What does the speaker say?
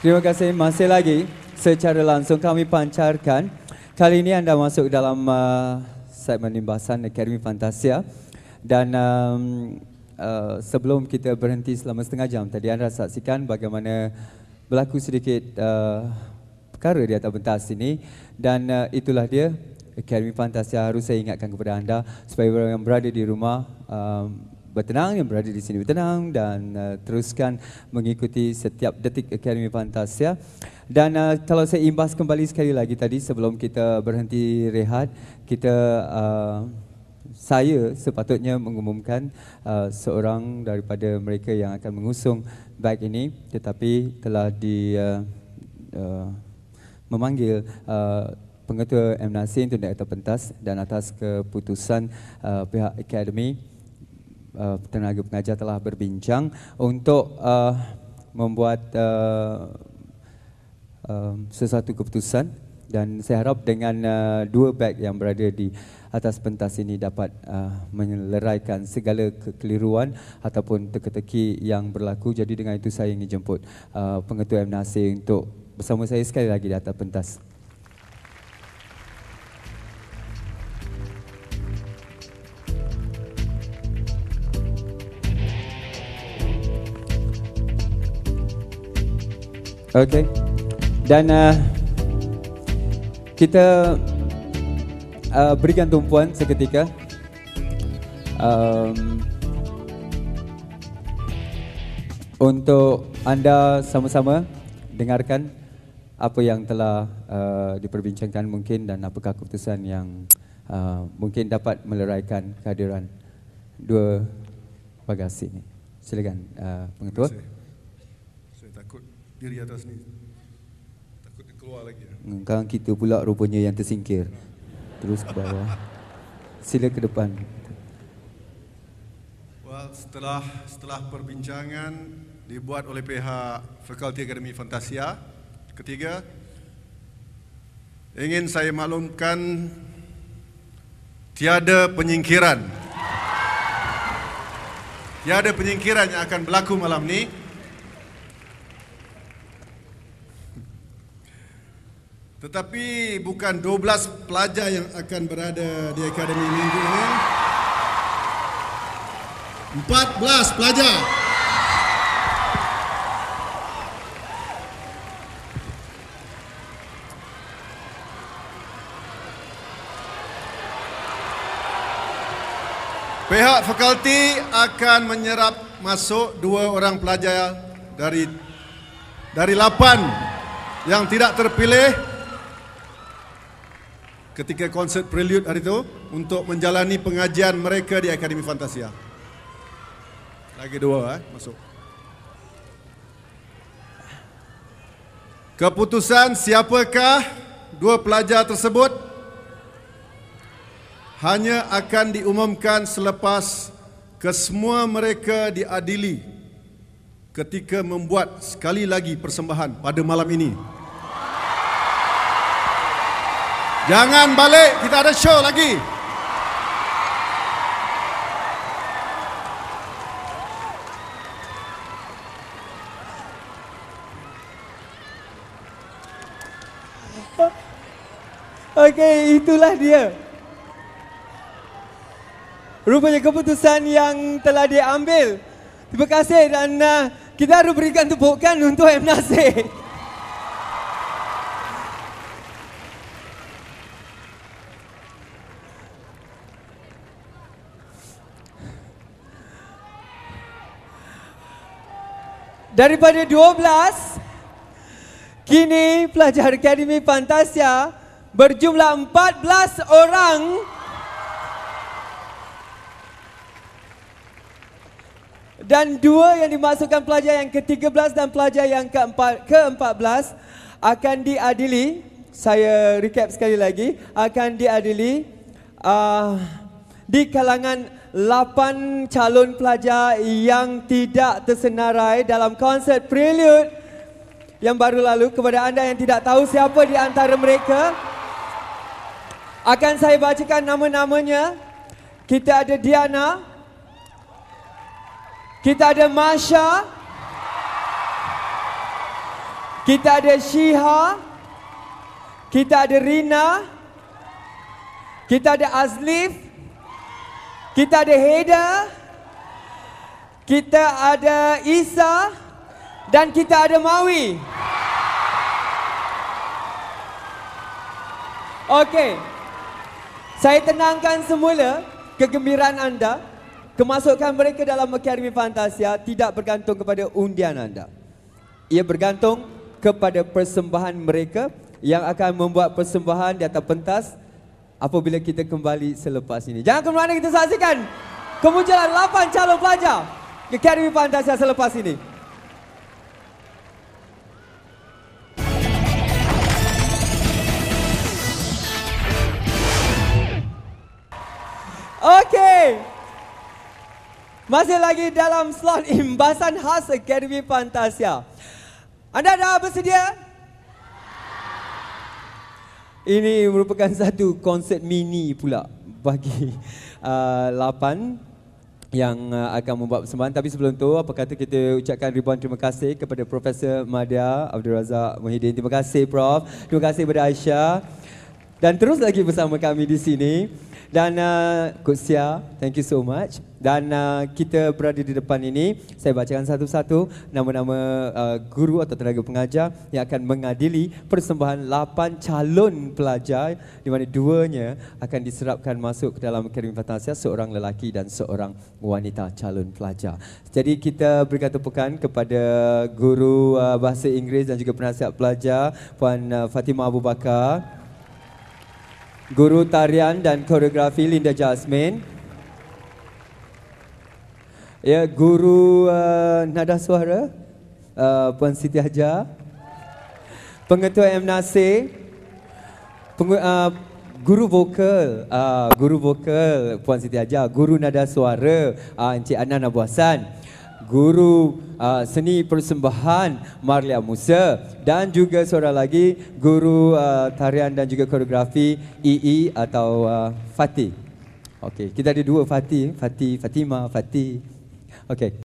Terima kasih. Masih lagi secara langsung kami pancarkan. Kali ini anda masuk dalam segmen limbasan Akademi Fantasia. Dan sebelum kita berhenti selama setengah jam, tadi anda saksikan bagaimana berlaku sedikit perkara di atas pentas ini. Dan itulah dia Akademi Fantasia. Harus saya ingatkan kepada anda supaya orang yang berada di rumah bertenang, yang berada di sini bertenang dan teruskan mengikuti setiap detik Akademi Fantasia. Dan kalau saya imbas kembali sekali lagi tadi sebelum kita berhenti rehat, saya sepatutnya mengumumkan seorang daripada mereka yang akan mengusung beg ini, tetapi telah memanggil Pengetua M. Nasir untuk naik atas pentas, dan atas keputusan pihak Akademi, tenaga pengajar telah berbincang untuk membuat sesuatu keputusan, dan saya harap dengan dua beg yang berada di atas pentas ini dapat menyelesaikan segala kekeliruan ataupun teka-teki yang berlaku. Jadi dengan itu saya ingin jemput Pengetua M. Nasir untuk bersama saya sekali lagi di atas pentas. Okey, dan kita berikan tumpuan seketika untuk anda sama-sama dengarkan apa yang telah diperbincangkan mungkin, dan apakah keputusan yang mungkin dapat meleraikan kehadiran dua bagasi ini. Silakan Pengetua. Diri atas ni takut dia keluar lagi. Sekarang kita pula rupanya yang tersingkir. Terus ke bawah. Sila ke depan. Well, setelah perbincangan dibuat oleh pihak Fakulti Akademi Fantasia, ketiga, ingin saya maklumkan tiada penyingkiran. Tiada penyingkiran yang akan berlaku malam ni. Tetapi bukan 12 pelajar yang akan berada di akademi minggu ini. 14 pelajar. Pihak fakulti akan menyerap masuk 2 orang pelajar dari 8 yang tidak terpilih ketika konsert prelude hari itu untuk menjalani pengajian mereka di Akademi Fantasia. Lagi 2 masuk. Keputusan siapakah 2 pelajar tersebut hanya akan diumumkan selepas kesemua mereka diadili ketika membuat sekali lagi persembahan pada malam ini. Jangan balik, kita ada show lagi. Okey, itulah dia. Rupanya keputusan yang telah diambil. Terima kasih, dan kita harus berikan tepukan untuk M. Nasir. Daripada 12, kini pelajar Akademi Fantasia berjumlah 14 orang. Dan 2 yang dimasukkan pelajar yang ke-13 dan pelajar yang ke-14 akan diadili. Saya recap sekali lagi, akan diadili di kalangan 8 calon pelajar yang tidak tersenarai dalam konsert prelude yang baru lalu. Kepada anda yang tidak tahu siapa di antara mereka, akan saya bacakan nama-namanya. Kita ada Diana, kita ada Masha, Kita ada Syiha, kita ada Rina, kita ada Azlif, kita ada Heda, kita ada Isa dan kita ada Mawi. Okey. Saya tenangkan semula kegembiraan anda. Kemasukan mereka dalam Akademi Fantasia tidak bergantung kepada undian anda. Ia bergantung kepada persembahan mereka yang akan membuat persembahan di atas pentas apabila kita kembali selepas ini. Jangan ke mana kita saksikan kemunculan 8 calon pelajar Akademi Fantasia selepas ini. Okey. Masih lagi dalam slot imbasan khas Akademi Fantasia. Anda dah bersedia? Ini merupakan satu konsert mini pula bagi 8 yang akan membuat persembahan. Tapi sebelum tu, apa kata kita ucapkan ribuan terima kasih kepada Profesor Madya Abdul Razak Muhyiddin. Terima kasih Prof. Terima kasih kepada Aisyah. Dan terus lagi bersama kami di sini. Dan Coach Sia, thank you so much. Dan kita berada di depan ini, saya bacakan satu-satu nama-nama guru atau tenaga pengajar yang akan mengadili persembahan 8 calon pelajar di mana 2-nya akan diserapkan masuk ke dalam Akademi Fantasia, seorang lelaki dan seorang wanita calon pelajar. Jadi kita berikan tepukan kepada guru bahasa Inggeris dan juga penasihat pelajar Puan Fatimah Abu Bakar. Guru tarian dan koreografi Linda Jasmine. Ya, guru nada suara Puan Siti Hajar. Pengetua M Nasir. Guru vokal Puan Siti Hajar. Guru nada suara Encik Anan Abu Hassan. Guru seni persembahan Marlia Musa dan juga seorang lagi guru tarian dan juga koreografi EE atau Fatih. Okey, kita ada 2 Fatih, Fatimah, Fatih. Okey.